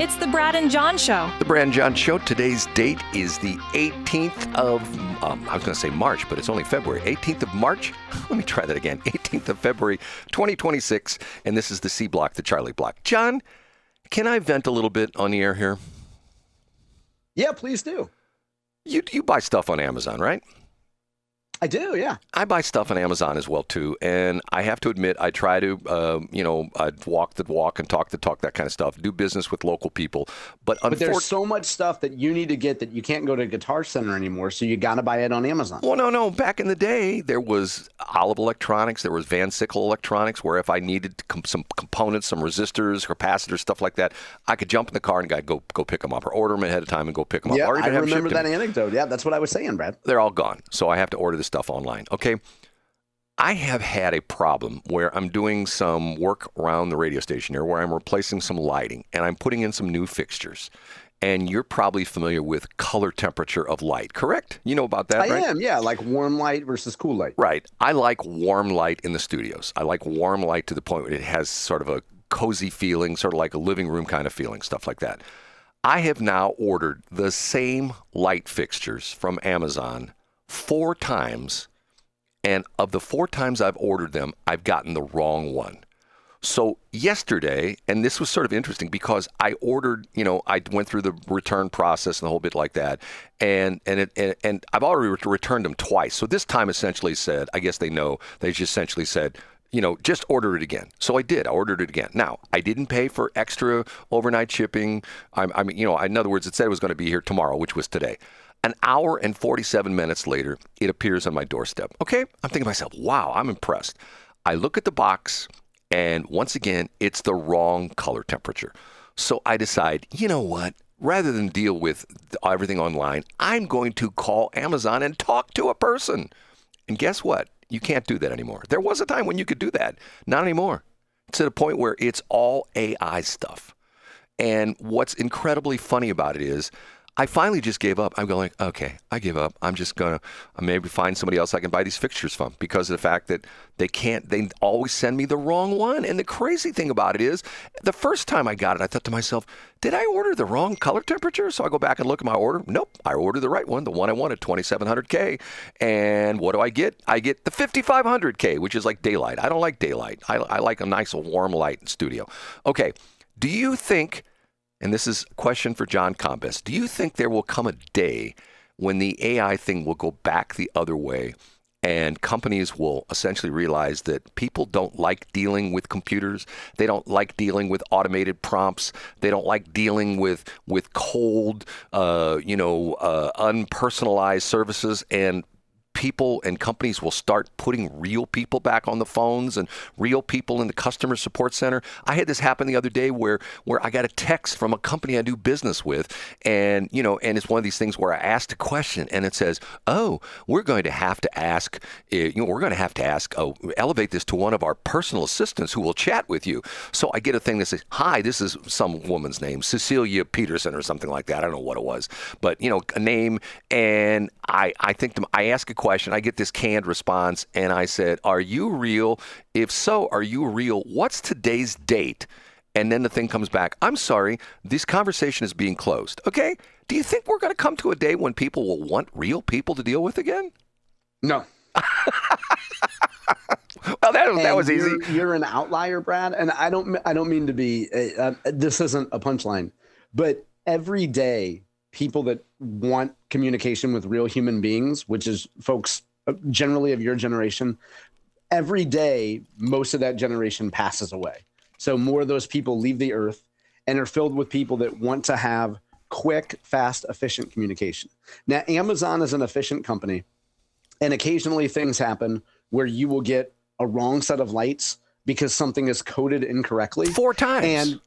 It's the Brad and John Show. The Brad and John Show. Today's date is the 18th of, I was going to say March, but it's only February. 18th of March. Let me try that again. 18th of February, 2026. And this is the C block, the Charlie block. John, can I vent a little bit on the air here? Yeah, please do. You buy stuff on Amazon, right? I do, yeah. I buy stuff on Amazon as well, too. And I have to admit, I try to, I'd walk the walk and talk the talk, that kind of stuff, do business with local people. But there's so much stuff that you need to get that you can't go to Guitar Center anymore, so you got to buy it on Amazon. Well, no. Back in the day, there was Olive Electronics, there was Van Sickle Electronics, where if I needed some components, some resistors, capacitors, stuff like that, I could jump in the car and go pick them up, or order them ahead of time and go pick them up. Yeah, I remember that anecdote. Yeah, that's what I was saying, Brad. They're all gone, so I have to order this stuff online. Okay. I have had a problem where I'm doing some work around the radio station here where I'm replacing some lighting and I'm putting in some new fixtures. And you're probably familiar with color temperature of light, correct? You know about that, right? I am, yeah, like warm light versus cool light. Right. I like warm light in the studios. I like warm light to the point where it has sort of a cozy feeling, sort of like a living room kind of feeling, stuff like that. I have now ordered the same light fixtures from Amazon 4 times. And of the 4 times I've ordered them, I've gotten the wrong one. So yesterday, and this was sort of interesting because I ordered, I went through the return process and the whole bit like that. And I've already returned them twice. So this time essentially said, I guess they know, they just essentially said, just order it again. So I did. I ordered it again. Now, I didn't pay for extra overnight shipping. In other words, it said it was going to be here tomorrow, which was today. An hour and 47 minutes later, it appears on my doorstep. Okay? I'm thinking to myself, wow, I'm impressed. I look at the box, and once again, it's the wrong color temperature. So I decide, you know what? Rather than deal with everything online, I'm going to call Amazon and talk to a person. And guess what? You can't do that anymore. There was a time when you could do that. Not anymore. It's at a point where it's all AI stuff. And what's incredibly funny about it is, I finally just gave up. I'm going, okay, I give up. I'm just going to maybe find somebody else I can buy these fixtures from because of the fact that they always send me the wrong one. And the crazy thing about it is, the first time I got it, I thought to myself, did I order the wrong color temperature? So I go back and look at my order. Nope, I ordered the right one, the one I wanted, 2700K. And what do I get? I get the 5500K, which is like daylight. I don't like daylight. I like a nice warm light in studio. Okay, do you think... And this is a question for John Combest. Do you think there will come a day when the AI thing will go back the other way and companies will essentially realize that people don't like dealing with computers? They don't like dealing with automated prompts. They don't like dealing with cold, unpersonalized services, and people and companies will start putting real people back on the phones and real people in the customer support center. I had this happen the other day where I got a text from a company I do business with, and it's one of these things where I asked a question and it says, "Oh, we're going to have to ask, elevate this to one of our personal assistants who will chat with you." So I get a thing that says, "Hi, this is some woman's name, Cecilia Peterson," or something like that. I don't know what it was, but a name, and I ask a question. I get this canned response, and I said, "Are you real? If so, are you real? What's today's date?" And then the thing comes back, "I'm sorry, this conversation is being closed." Okay? Do you think we're going to come to a day when people will want real people to deal with again? No. Well, that was easy. You're an outlier, Brad, and I don't mean to be. This isn't a punchline, but every day, people that want communication with real human beings, which is folks generally of your generation, every day, most of that generation passes away. So more of those people leave the earth and are filled with people that want to have quick, fast, efficient communication. Now, Amazon is an efficient company, and occasionally things happen where you will get a wrong set of lights because something is coded incorrectly. 4 times. And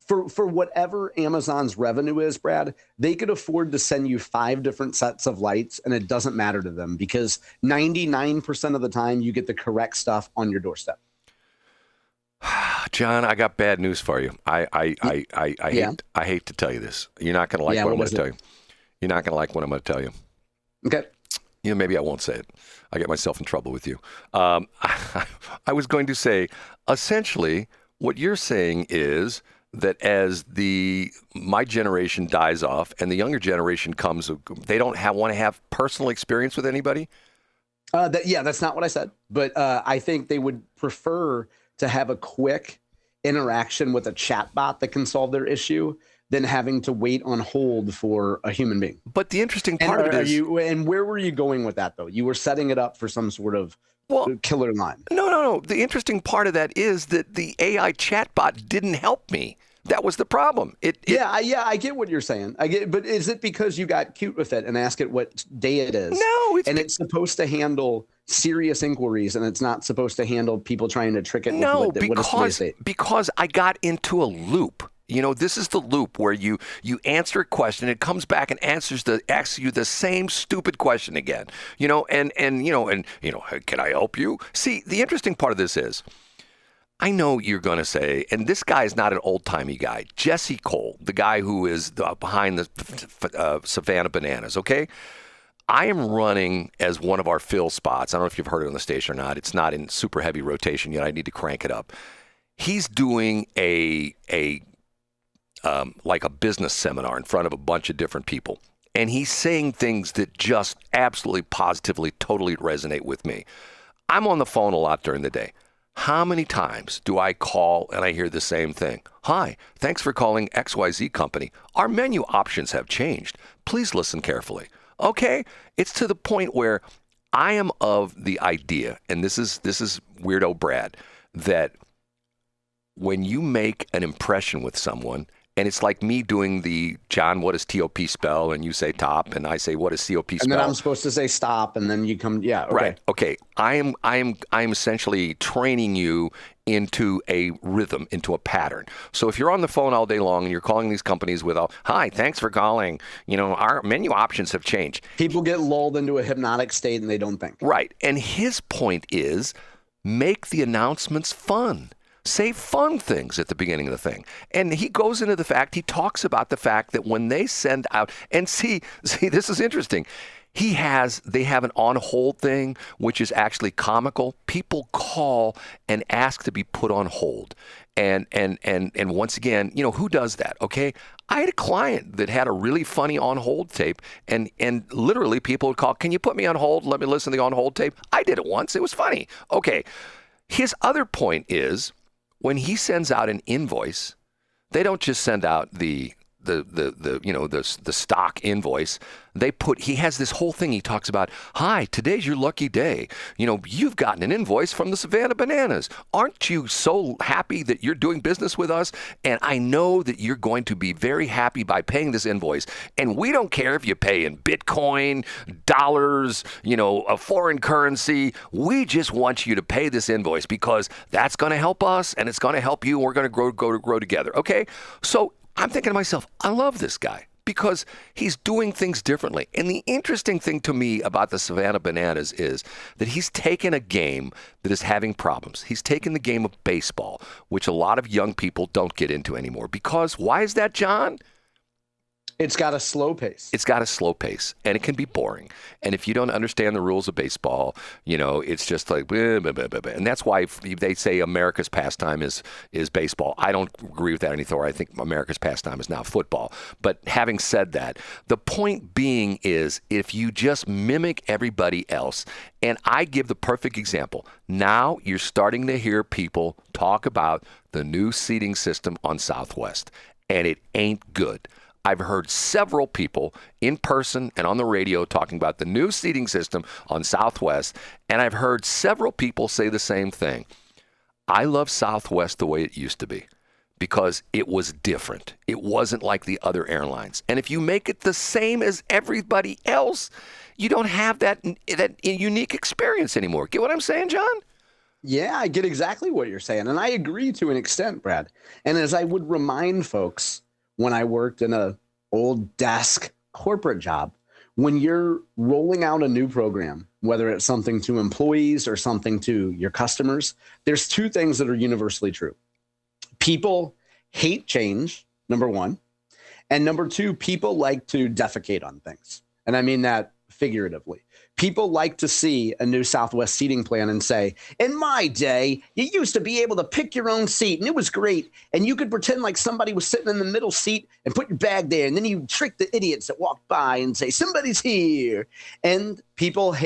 for whatever Amazon's revenue is, Brad, they could afford to send you 5 different sets of lights, and it doesn't matter to them because 99% of the time you get the correct stuff on your doorstep. John, I got bad news for you. I hate to tell you this. You're not going to like what I'm going to tell you. You're not going to like what I'm going to tell you. Okay. Maybe I won't say it. I get myself in trouble with you. I was going to say, essentially, what you're saying is that as my generation dies off and the younger generation comes, they don't want to have personal experience with anybody? That's not what I said. But I think they would prefer to have a quick interaction with a chatbot that can solve their issue than having to wait on hold for a human being. But the interesting part of it is... And where were you going with that, though? You were setting it up for some sort of killer line. No. The interesting part of that is that the AI chatbot didn't help me. That was the problem. I get what you're saying. But is it because you got cute with it and ask it what day it is? No, it's supposed to handle serious inquiries, and it's not supposed to handle people trying to trick it. No, because I got into a loop. This is the loop where you answer a question, it comes back and asks you the same stupid question again. And can I help you? See, the interesting part of this is, I know you're going to say, and this guy is not an old-timey guy, Jesse Cole, the guy who is behind the Savannah Bananas, okay? I am running as one of our fill spots. I don't know if you've heard it on the station or not. It's not in super heavy rotation yet. I need to crank it up. He's doing like a business seminar in front of a bunch of different people. And he's saying things that just absolutely, positively, totally resonate with me. I'm on the phone a lot during the day. How many times do I call and I hear the same thing? Hi, thanks for calling XYZ Company. Our menu options have changed. Please listen carefully. Okay? It's to the point where I am of the idea, and this is Weirdo Brad, that when you make an impression with someone, and it's like me doing the John, what does TOP spell? And you say top, and I say, what does COP spell? And then I'm supposed to say stop, and then you come, yeah, okay. Right. Okay. I am essentially training you into a rhythm, into a pattern. So if you're on the phone all day long and you're calling these companies with, hi, thanks for calling, our menu options have changed. People get lulled into a hypnotic state and they don't think. Right. And his point is, make the announcements fun. Say fun things at the beginning of the thing. And he goes into he talks about the fact that when they send out, and see, this is interesting. They have an on hold thing, which is actually comical. People call and ask to be put on hold. And once again, who does that? Okay. I had a client that had a really funny on hold tape, and literally people would call, can you put me on hold? Let me listen to the on hold tape. I did it once. It was funny. Okay. His other point is, when he sends out an invoice, they don't just send out the stock invoice. He has this whole thing he talks about, hi, today's your lucky day. You've gotten an invoice from the Savannah Bananas. Aren't you so happy that you're doing business with us? And I know that you're going to be very happy by paying this invoice. And we don't care if you pay in Bitcoin, dollars, a foreign currency. We just want you to pay this invoice because that's going to help us and it's going to help you. And we're going to grow together. Okay. So I'm thinking to myself, I love this guy because he's doing things differently. And the interesting thing to me about the Savannah Bananas is that he's taken a game that is having problems. He's taken the game of baseball, which a lot of young people don't get into anymore. Because why is that, John? It's got a slow pace. It's got a slow pace, and it can be boring. And if you don't understand the rules of baseball, it's just like, blah, blah, blah, blah. And that's why they say America's pastime is baseball. I don't agree with that anymore. I think America's pastime is now football. But having said that, the point being is if you just mimic everybody else, and I give the perfect example. Now you're starting to hear people talk about the new seating system on Southwest, and it ain't good. I've heard several people in person and on the radio talking about the new seating system on Southwest, and I've heard several people say the same thing. I love Southwest the way it used to be because it was different. It wasn't like the other airlines. And if you make it the same as everybody else, you don't have that unique experience anymore. Get what I'm saying, John? Yeah, I get exactly what you're saying. And I agree to an extent, Brad. And as I would remind folks, when I worked in a old desk corporate job, when you're rolling out a new program, whether it's something to employees or something to your customers, there's two things that are universally true. People hate change, number one. And number two, people like to defecate on things. And I mean that figuratively. People like to see a new Southwest seating plan and say, in my day, you used to be able to pick your own seat and it was great. And you could pretend like somebody was sitting in the middle seat and put your bag there. And then you trick the idiots that walk by and say, somebody's here. And people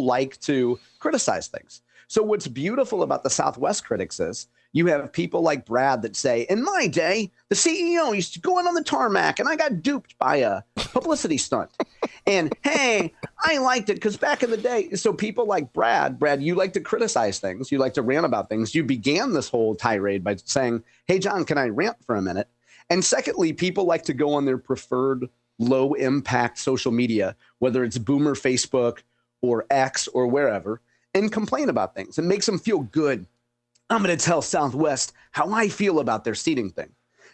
like to criticize things. So what's beautiful about the Southwest critics is you have people like Brad that say, in my day, the CEO used to go in on the tarmac and I got duped by a publicity stunt. And hey, I liked it because back in the day, so people like Brad, you like to criticize things. You like to rant about things. You began this whole tirade by saying, hey, John, can I rant for a minute? And secondly, people like to go on their preferred low impact social media, whether it's Boomer Facebook or X or wherever, and complain about things. It makes them feel good. I'm going to tell Southwest how I feel about their seating thing.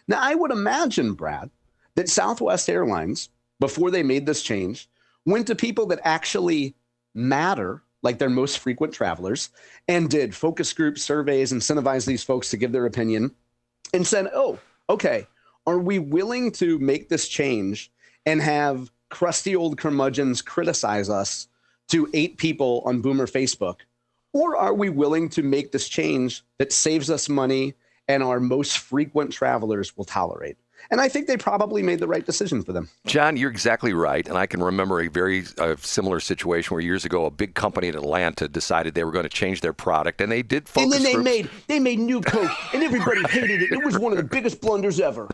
Now, I would imagine, Brad, that Southwest Airlines, before they made this change, went to people that actually matter, like their most frequent travelers, and did focus group surveys, incentivized these folks to give their opinion, and said, oh, okay, are we willing to make this change and have crusty old curmudgeons criticize us to 8 people on Boomer Facebook? Or are we willing to make this change that saves us money and our most frequent travelers will tolerate? And I think they probably made the right decision for them. John, you're exactly right. And I can remember a very similar situation where years ago, a big company in Atlanta decided they were going to change their product. And they did focus groups. And then they they made New Coke, and everybody hated it. It was one of the biggest blunders ever.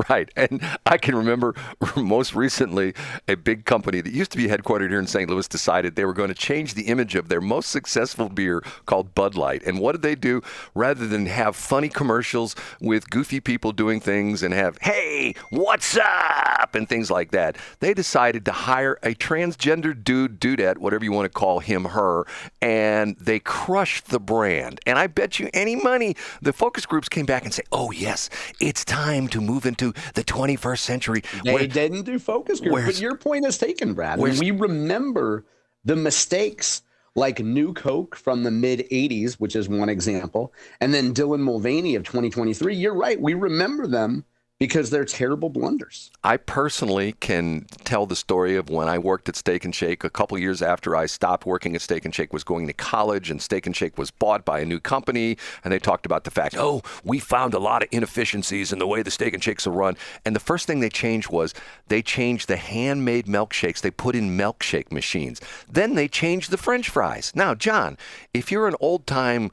Right. And I can remember most recently a big company that used to be headquartered here in St. Louis decided they were going to change the image of their most successful beer called Bud Light. And what did they do? Rather than have funny commercials with goofy people doing things and have, hey, what's up? And things like that, they decided to hire a transgender dudette, whatever you want to call him, her, and they crushed the brand. And I bet you any money the focus groups came back and say, oh, yes, it's time to move into the 21st century. They didn't do focus groups, but your point is taken, Brad. We remember the mistakes like New Coke from the mid-'80s, which is one example, and then Dylan Mulvaney of 2023. You're right. We remember them because they're terrible blunders. I personally can tell the story of when I worked at Steak and Shake a couple years after I stopped working at Steak and Shake, was going to college, and Steak and Shake was bought by a new company, and they talked about the fact, oh, we found a lot of inefficiencies in the way the Steak and Shakes are run. And the first thing they changed was they changed the handmade milkshakes. They put in milkshake machines. Then they changed the French fries. Now, John, if you're an old-timey,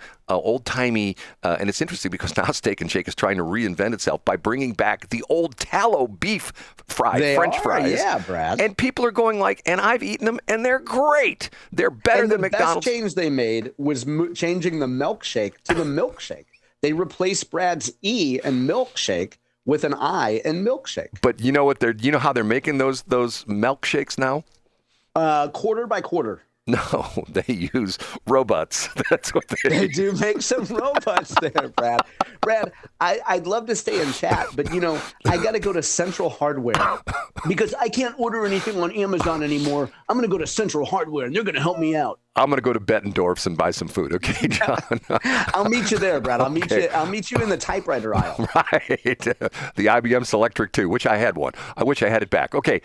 and it's interesting because now Steak and Shake is trying to reinvent itself by bringing back the old tallow beef French fries. Yeah, Brad. And people are going like, and I've eaten them, and they're great. They're better than McDonald's. The best change they made was changing the milkshake to the milkshake. They replaced Brad's E and milkshake with an I in milkshake. But you know what? You know how they're making those milkshakes now? Quarter by quarter. No, they use robots. That's what they do. Make some robots there, Brad. Brad, I'd love to stay in chat, but I got to go to Central Hardware because I can't order anything on Amazon anymore. I'm going to go to Central Hardware, and they're going to help me out. I'm going to go to Bettendorf's and buy some food. Okay, John? I'll meet you there, Brad. I'll meet you in the typewriter aisle. Right. The IBM Selectric 2, which I had one. I wish I had it back. Okay,